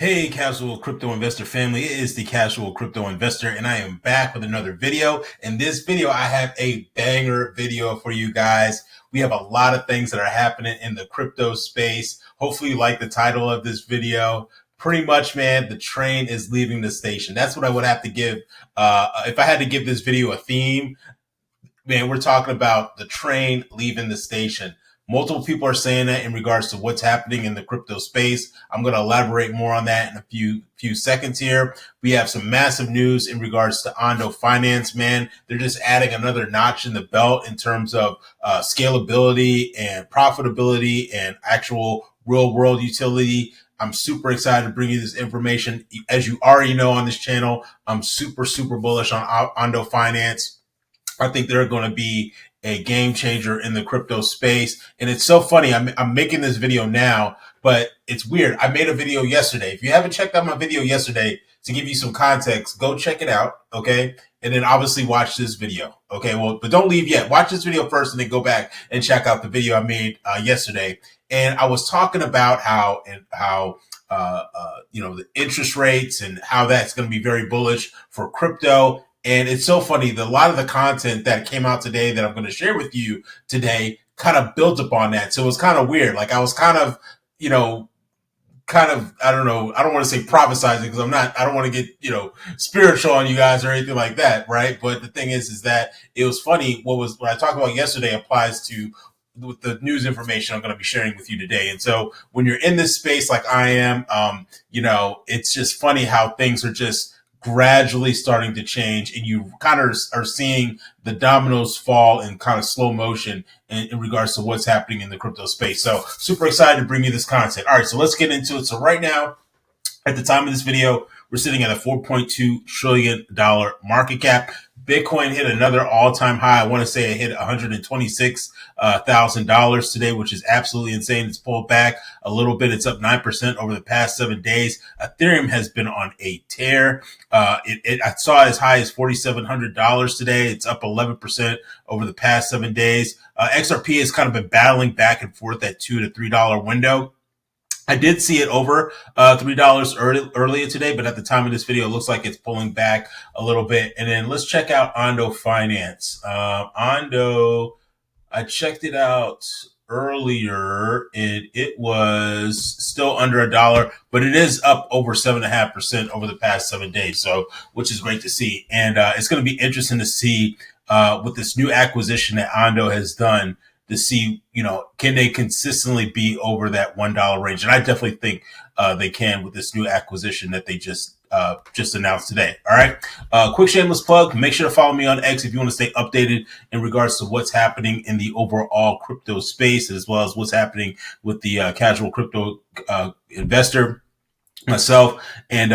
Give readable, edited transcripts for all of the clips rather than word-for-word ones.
Hey, casual crypto investor family. It is the casual crypto investor, and I am back with another video. In this video, I have a banger video for you guys. We have a lot of things that are happening in the crypto space. Hopefully, you like the title of this video. Pretty much, man, the train is leaving the station. That's what I would have to give. If I had to give this video a theme, man, we're talking about the train leaving the station. Multiple people are saying that in regards to what's happening in the crypto space. I'm going to elaborate more on that in a few seconds here. We have some massive news in regards to Ondo Finance, man. They're just adding another notch in the belt in terms of scalability and profitability and actual real world utility. I'm super excited to bring you this information. As you already know on this channel, I'm super bullish on Ondo Finance. I think they're going to be a game changer in the crypto space. And it's so funny. I'm making this video now, but it's weird. I made a video yesterday. If you haven't checked out my video yesterday, to give you some context, go check it out. Okay. And then obviously watch this video. Okay. Well, but don't leave yet. Watch this video first and then go back and check out the video I made yesterday. And I was talking about how the interest rates and how that's going to be very bullish for crypto. And it's so funny that a lot of the content that came out today that I'm going to share with you today kind of built upon that. So it was kind of weird. Like I was kind of, I don't know. I don't want to say prophesizing because I don't want to get, spiritual on you guys or anything like that. Right. But the thing is that it was funny. What I talked about yesterday applies to with the news information I'm going to be sharing with you today. And so when you're in this space, like I am, it's just funny how things are just gradually starting to change, and you kind of are seeing the dominoes fall in kind of slow motion in regards to what's happening in the crypto space. So super excited to bring you this content. All right, so let's get into it. So right now, at the time of this video, we're sitting at a $4.2 trillion market cap. Bitcoin hit another all-time high. I want to say it hit $126,000 today, which is absolutely insane. It's pulled back a little bit. It's up 9% over the past 7 days. Ethereum has been on a tear. I saw as high as $4,700 today. It's up 11% over the past 7 days. XRP has kind of been battling back and forth at $2 to $3 window. I did see it over $3 earlier today, but at the time of this video, it looks like it's pulling back a little bit. And then let's check out Ondo Finance. Ondo, I checked it out earlier. It was still under $1, but it is up over 7.5% over the past 7 days. So, which is great to see. And it's going to be interesting to see with this new acquisition that Ondo has done, to see, can they consistently be over that $1 range? And I definitely think they can with this new acquisition that they just announced today. All right. Quick shameless plug. Make sure to follow me on X if you want to stay updated in regards to what's happening in the overall crypto space, as well as what's happening with the casual crypto investor. Myself. And,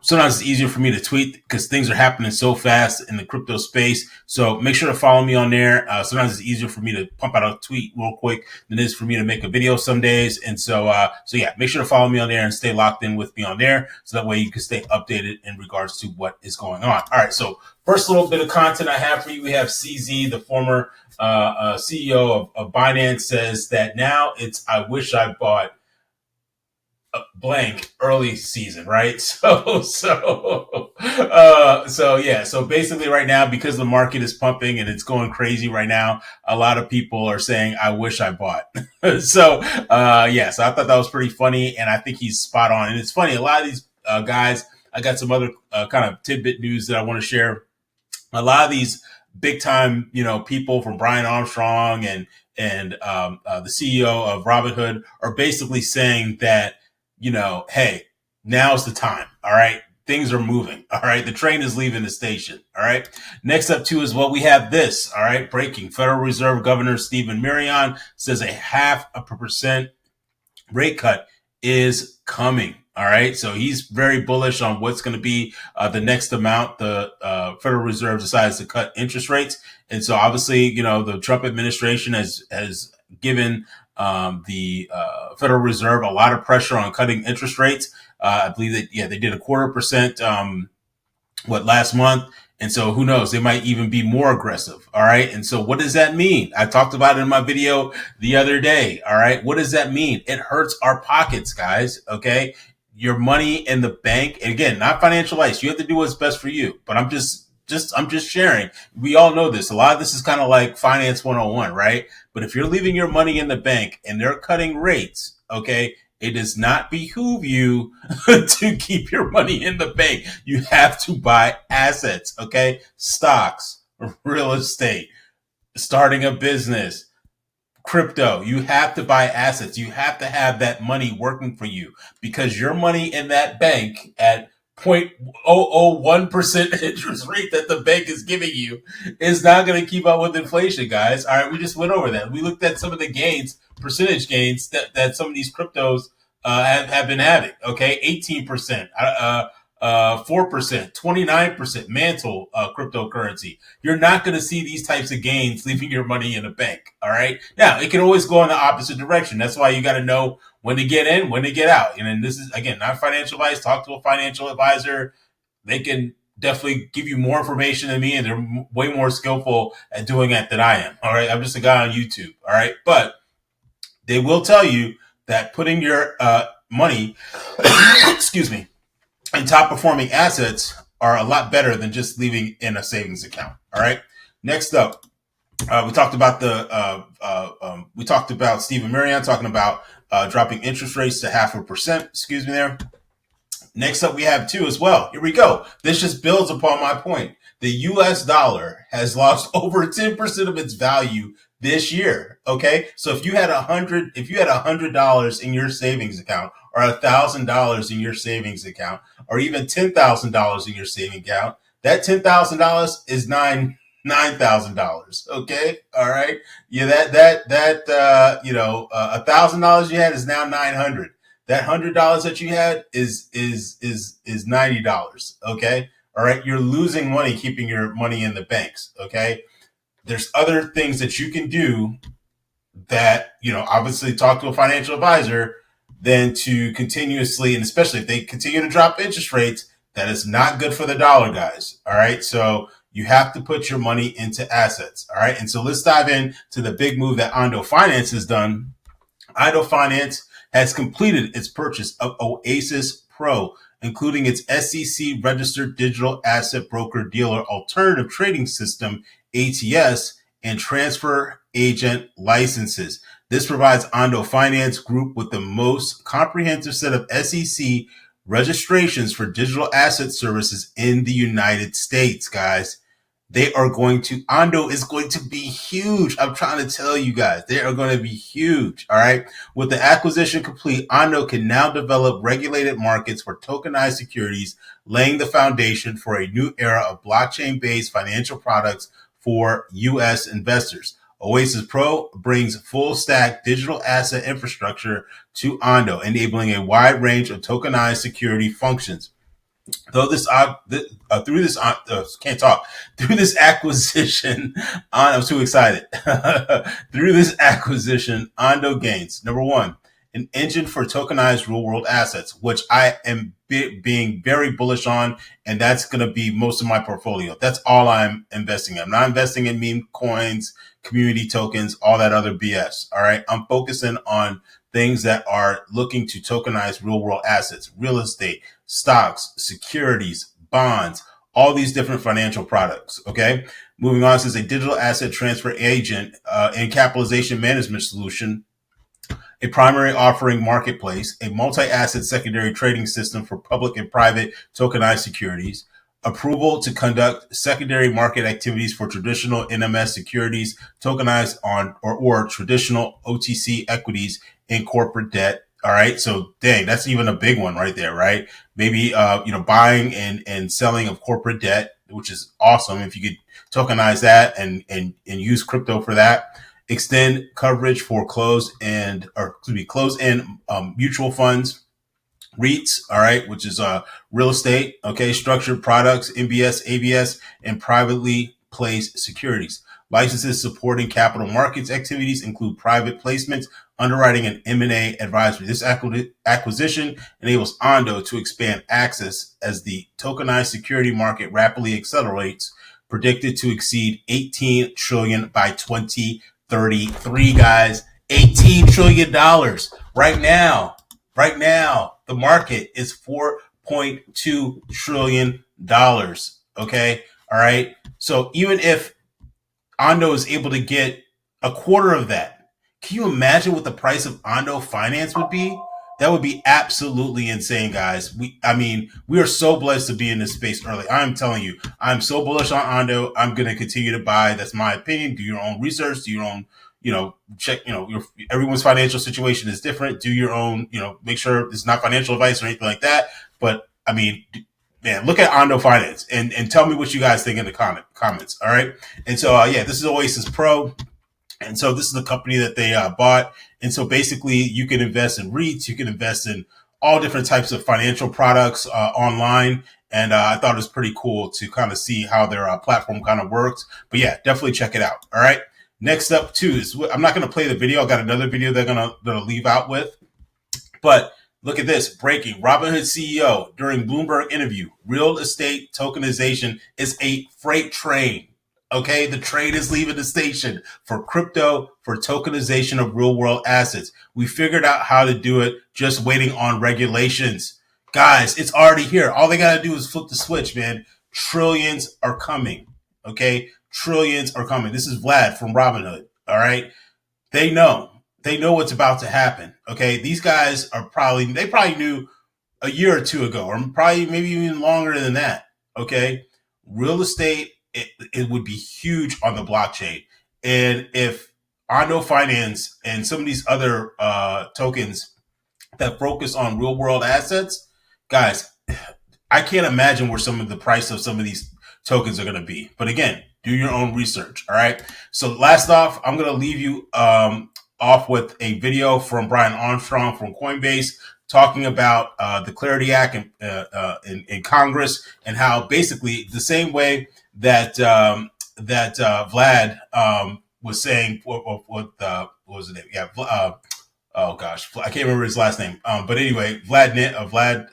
sometimes it's easier for me to tweet because things are happening so fast in the crypto space. So make sure to follow me on there. Sometimes it's easier for me to pump out a tweet real quick than it is for me to make a video some days. And so yeah, make sure to follow me on there and stay locked in with me on there. So that way you can stay updated in regards to what is going on. All right. So first little bit of content I have for you. We have CZ, the former CEO of Binance, says that now I wish I bought blank early season, right? So yeah. So basically right now, because the market is pumping and it's going crazy right now, a lot of people are saying, I wish I bought. So I thought that was pretty funny. And I think he's spot on. And it's funny. A lot of these guys, I got some other kind of tidbit news that I want to share. A lot of these big time, people from Brian Armstrong and the CEO of Robinhood are basically saying that, hey, now's the time. All right. Things are moving. All right. The train is leaving the station. All right. Next up too is what we have this. All right. Breaking. Federal Reserve Governor Stephen Mnuchin says a 0.5% rate cut is coming. All right. So he's very bullish on what's going to be the next amount the Federal Reserve decides to cut interest rates. And so obviously, the Trump administration has given the Federal Reserve a lot of pressure on cutting interest rates. I believe that, they did 0.25%, last month. And so who knows, they might even be more aggressive. All right. And so what does that mean? I talked about it in my video the other day. All right. What does that mean? It hurts our pockets, guys. Okay. your money in the bank, and again, not financial advice. You have to do what's best for you. But I'm just sharing. We all know this. A lot of this is kind of like finance 101, right? But if you're leaving your money in the bank and they're cutting rates, okay, it does not behoove you to keep your money in the bank. You have to buy assets, okay? Stocks, real estate, starting a business, crypto. You have to buy assets. You have to have that money working for you, because your money in that bank at 0.001% interest rate that the bank is giving you is not going to keep up with inflation, guys. All right, we just went over that. We looked at some of the gains, percentage gains that some of these cryptos have been having. Okay, 18%, 4%, 29%, mantle cryptocurrency. You're not going to see these types of gains leaving your money in a bank. All right. Now, it can always go in the opposite direction. That's why you got to know when to get in, when to get out. And this is, again, not financial advice. Talk to a financial advisor. They can definitely give you more information than me, and they're way more skillful at doing it than I am. All right. I'm just a guy on YouTube. All right. But they will tell you that putting your money, excuse me, in top performing assets are a lot better than just leaving in a savings account. All right. Next up, we talked about we talked about Stephen Marion talking about dropping interest rates to 0.5%. Excuse me there. Next up, we have two as well. Here we go. This just builds upon my point. The US dollar has lost over 10% of its value this year. Okay. So if you had $100 in your savings account, or $1,000 in your savings account, or even $10,000 in your savings account, that $10,000 is $9,000. Okay. All right. Yeah. $1,000 you had is now 900. That $100 that you had is $90. Okay. All right. You're losing money keeping your money in the banks. Okay. There's other things that you can do that, obviously talk to a financial advisor, than to continuously, and especially if they continue to drop interest rates, that is not good for the dollar, guys. All right. So you have to put your money into assets. All right. And so let's dive into the big move that Ondo Finance has done. Ondo Finance has completed its purchase of Oasis Pro, including its SEC registered digital asset broker dealer alternative trading system, ATS, and transfer agent licenses. This provides Ondo Finance Group with the most comprehensive set of SEC registrations for digital asset services in the United States, guys. Ondo is going to be huge. I'm trying to tell you guys, they are going to be huge. All right. With the acquisition complete, Ondo can now develop regulated markets for tokenized securities, laying the foundation for a new era of blockchain-based financial products for U.S. investors. Oasis Pro brings full stack digital asset infrastructure to Ondo, enabling a wide range of tokenized security functions. Through this acquisition, I'm too excited. Through this acquisition, Ondo gains, number one, an engine for tokenized real world assets, which I am being very bullish on, and that's going to be most of my portfolio. That's all I'm investing in. I'm not investing in meme coins, community tokens, all that other BS. All right. I'm focusing on things that are looking to tokenize real world assets, real estate, stocks, securities, bonds, all these different financial products. Okay. Moving on, says a digital asset transfer agent and capitalization management solution, a primary offering marketplace, a multi-asset secondary trading system for public and private tokenized securities, approval to conduct secondary market activities for traditional NMS securities, tokenized on or traditional OTC equities and corporate debt. All right. So dang, that's even a big one right there, right? Maybe, buying and selling of corporate debt, which is awesome. If you could tokenize that and use crypto for that. Extend coverage for closed-end mutual funds, REITs, all right, which is real estate, okay, structured products, MBS, ABS, and privately placed securities. Licenses supporting capital markets activities include private placements, underwriting, and M&A advisory. This acquisition enables Ondo to expand access as the tokenized security market rapidly accelerates, predicted to exceed $18 trillion by 2033, guys. $18 trillion right now. Right now, the market is $4.2 trillion. Okay. All right. So even if Ondo is able to get a quarter of that, can you imagine what the price of Ondo finance would be? That would be absolutely insane, guys. I mean, we are so blessed to be in this space early. I'm telling you, I'm so bullish on Ondo. I'm going to continue to buy. That's my opinion. Do your own research. Do your own, check. Everyone's financial situation is different. Do your own, make sure it's not financial advice or anything like that. But I mean, man, look at Ondo Finance and tell me what you guys think in the comments. All right. And so, yeah, this is Oasis Pro. And so this is the company that they bought. And so basically you can invest in REITs, you can invest in all different types of financial products online. And I thought it was pretty cool to kind of see how their platform kind of works. But yeah, definitely check it out. All right. Next up too is I'm not going to play the video. I got another video they're going to leave out with. But look at this. Breaking. Robinhood CEO during Bloomberg interview. Real estate tokenization is a freight train. Okay, the train is leaving the station for crypto, for tokenization of real world assets. We figured out how to do it, just waiting on regulations. Guys, it's already here. All they got to do is flip the switch, man. Trillions are coming. Okay, trillions are coming. This is Vlad from Robinhood. All right, they know. They know what's about to happen. Okay, these guys they probably knew a year or two ago, or probably maybe even longer than that. Okay, real estate, it would be huge on the blockchain. And if Ondo Finance and some of these other tokens that focus on real world assets, guys, I can't imagine where some of the price of some of these tokens are going to be. But again, do your own research. All right. So last off, I'm going to leave you off with a video from Brian Armstrong from Coinbase talking about the Clarity Act in Congress, and how basically the same way that Vlad was saying what was the name? Yeah. Oh gosh, I can't remember his last name. But anyway, Tenev,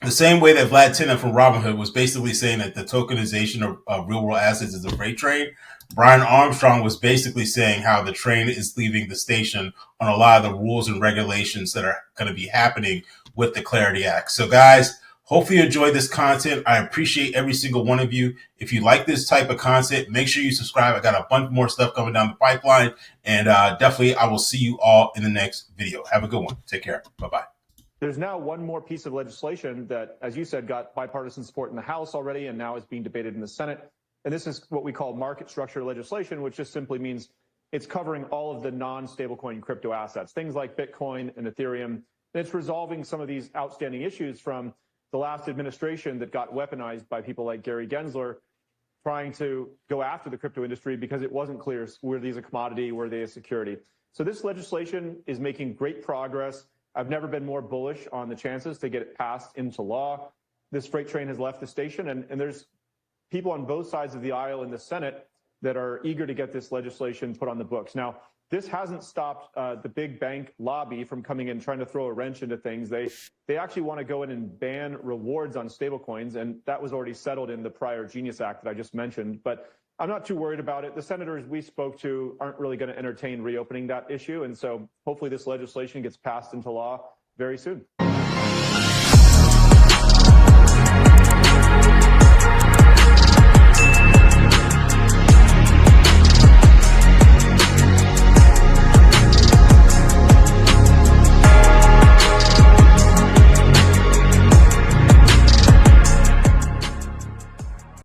the same way that Vlad Tenev from Robinhood was basically saying that the tokenization of real world assets is a freight train. Brian Armstrong was basically saying how the train is leaving the station on a lot of the rules and regulations that are going to be happening with the Clarity Act. So guys, hopefully you enjoy this content. I appreciate every single one of you. If you like this type of content, make sure you subscribe. I got a bunch more stuff coming down the pipeline. And definitely I will see you all in the next video. Have a good one. Take care. Bye-bye. There's now one more piece of legislation that, as you said, got bipartisan support in the House already and now is being debated in the Senate. And this is what we call market structure legislation, which just simply means it's covering all of the non-stablecoin crypto assets, things like Bitcoin and Ethereum. And it's resolving some of these outstanding issues from the last administration that got weaponized by people like Gary Gensler trying to go after the crypto industry because it wasn't clear, were these a commodity, were they a security? So this legislation is making great progress. I've never been more bullish on the chances to get it passed into law. This freight train has left the station, and there's people on both sides of the aisle in the Senate that are eager to get this legislation put on the books. Now, this hasn't stopped the big bank lobby from coming in trying to throw a wrench into things. They actually want to go in and ban rewards on stablecoins, and that was already settled in the prior Genius Act that I just mentioned. But I'm not too worried about it. The senators we spoke to aren't really going to entertain reopening that issue, and so hopefully this legislation gets passed into law very soon.